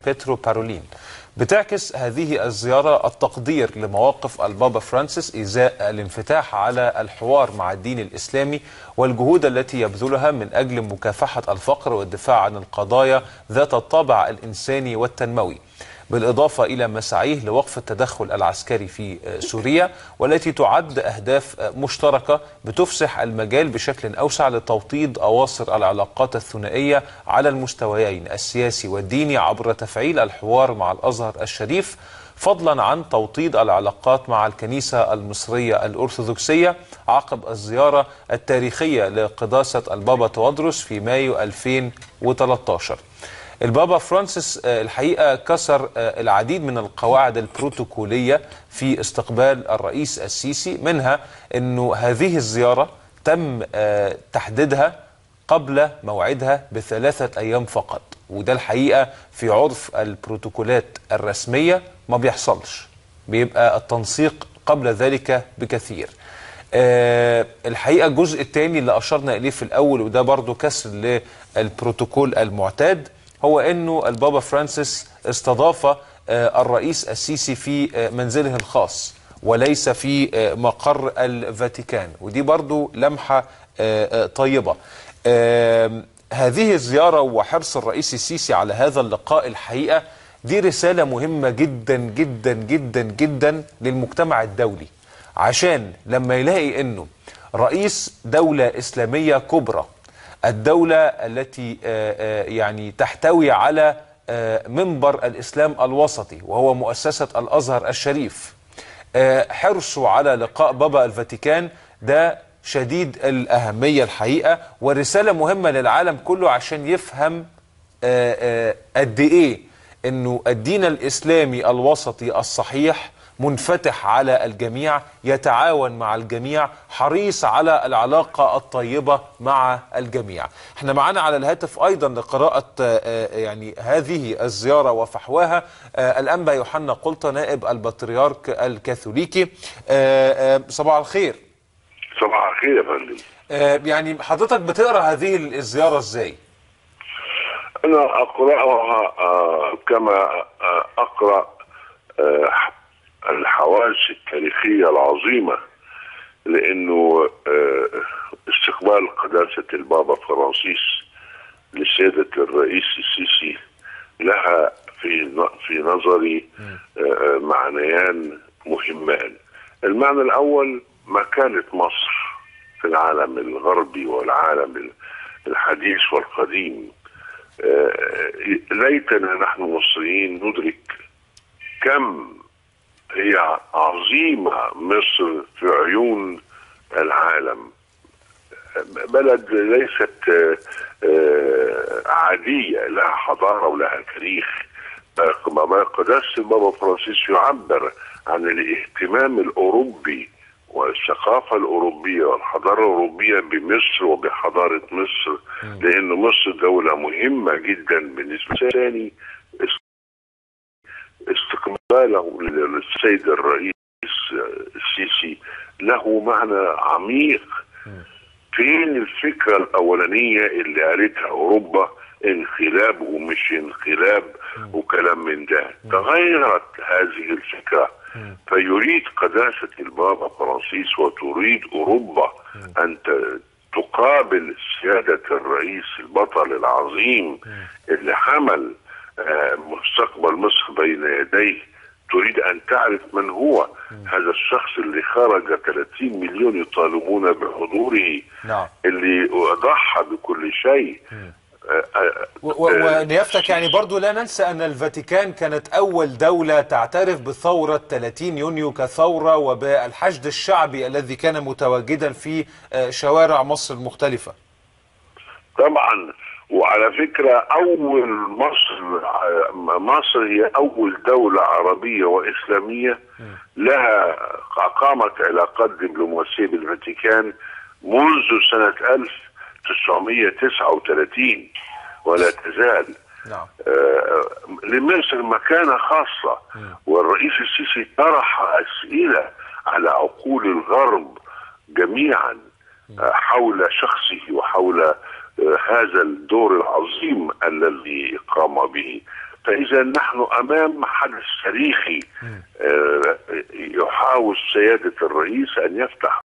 بيترو بارولين. بتعكس هذه الزيارة التقدير لمواقف البابا فرانسيس إزاء الانفتاح على الحوار مع الدين الإسلامي والجهود التي يبذلها من أجل مكافحة الفقر والدفاع عن القضايا ذات الطابع الإنساني والتنموي، بالإضافة إلى مساعيه لوقف التدخل العسكري في سوريا، والتي تعد أهداف مشتركة بتفسح المجال بشكل أوسع لتوطيد أواصر العلاقات الثنائية على المستويين السياسي والديني عبر تفعيل الحوار مع الأزهر الشريف، فضلا عن توطيد العلاقات مع الكنيسة المصرية الأرثوذكسية عقب الزيارة التاريخية لقداسة البابا توادرس في مايو 2013. البابا فرانسيس الحقيقة كسر العديد من القواعد البروتوكولية في استقبال الرئيس السيسي، منها أنه هذه الزيارة تم تحديدها قبل موعدها ب3 أيام فقط، وده الحقيقة في عرف البروتوكولات الرسمية ما بيحصلش، بيبقى التنسيق قبل ذلك بكثير. الحقيقة الجزء الثاني اللي أشرنا إليه في الأول، وده برضو كسر للبروتوكول المعتاد، هو أنه البابا فرانسيس استضاف الرئيس السيسي في منزله الخاص وليس في مقر الفاتيكان، ودي برضو لمحة طيبة. هذه الزيارة وحرص الرئيس السيسي على هذا اللقاء الحقيقة دي رسالة مهمة جدا جدا جدا جدا للمجتمع الدولي، عشان لما يلاقي أنه رئيس دولة إسلامية كبرى، الدولة التي يعني تحتوي على منبر الإسلام الوسطي وهو مؤسسة الأزهر الشريف، حرصوا على لقاء بابا الفاتيكان، ده شديد الأهمية الحقيقة، ورسالة مهمة للعالم كله عشان يفهم قد إيه أنه الدين الإسلامي الوسطي الصحيح منفتح على الجميع، يتعاون مع الجميع، حريص على العلاقة الطيبة مع الجميع. احنا معنا على الهاتف أيضا لقراءة يعني هذه الزيارة وفحواها الأنبا يوحنا قلطة نائب البطريرك الكاثوليكي. صباح الخير. صباح الخير يا فندم. يعني حضرتك بتقرأ هذه الزيارة ازاي؟ أنا أقرأها كما أقرأ الحوادث التاريخية العظيمة، لأنه استقبال قداسة البابا فرانسيس لسيادة الرئيس السيسي لها في نظري معنيان مهمان. المعنى الأول مكانة مصر في العالم الغربي والعالم الحديث والقديم. ليتنا نحن مصريين ندرك كم هي عظيمة مصر في عيون العالم، بلد ليست عادية، لها حضارة ولها تاريخ. قداسة البابا فرانسيس يعبر عن الاهتمام الأوروبي والثقافة الأوروبية والحضارة الأوروبية بمصر وبحضارة مصر، لأن مصر دولة مهمة جدا بالنسبة لي. استقباله للسيد الرئيس السيسي له معنى عميق. فين الفكرة الأولانية اللي قالتها أوروبا، انقلاب ومش انقلاب وكلام من ده؟ تغيرت هذه الفكرة، فيريد قداسة البابا فرانسيس وتريد أوروبا أن تقابل سيادة الرئيس البطل العظيم اللي حمل مستقبل مصر بين يديه. تريد أن تعرف من هو هذا الشخص اللي خرج 30 مليون يطالبون بحضوره، اللي ضحى بكل شيء. ونيافتك يعني برضو لا ننسى أن الفاتيكان كانت أول دولة تعترف بثورة 30 يونيو كثورة وبالحشد الشعبي الذي كان متواجدا في شوارع مصر المختلفة. طبعا، وعلى فكرة أول مصر هي أول دولة عربية وإسلامية لها أقامت علاقات دبلوماسية بالفاتيكان منذ سنة 1939 ولا تزال. لمصر مكانة خاصة، والرئيس السيسي طرح أسئلة على عقول الغرب جميعا حول شخصه وحول هذا الدور العظيم الذي قام به. فإذا نحن أمام حدث تاريخي. يحاول سيادة الرئيس أن يفتح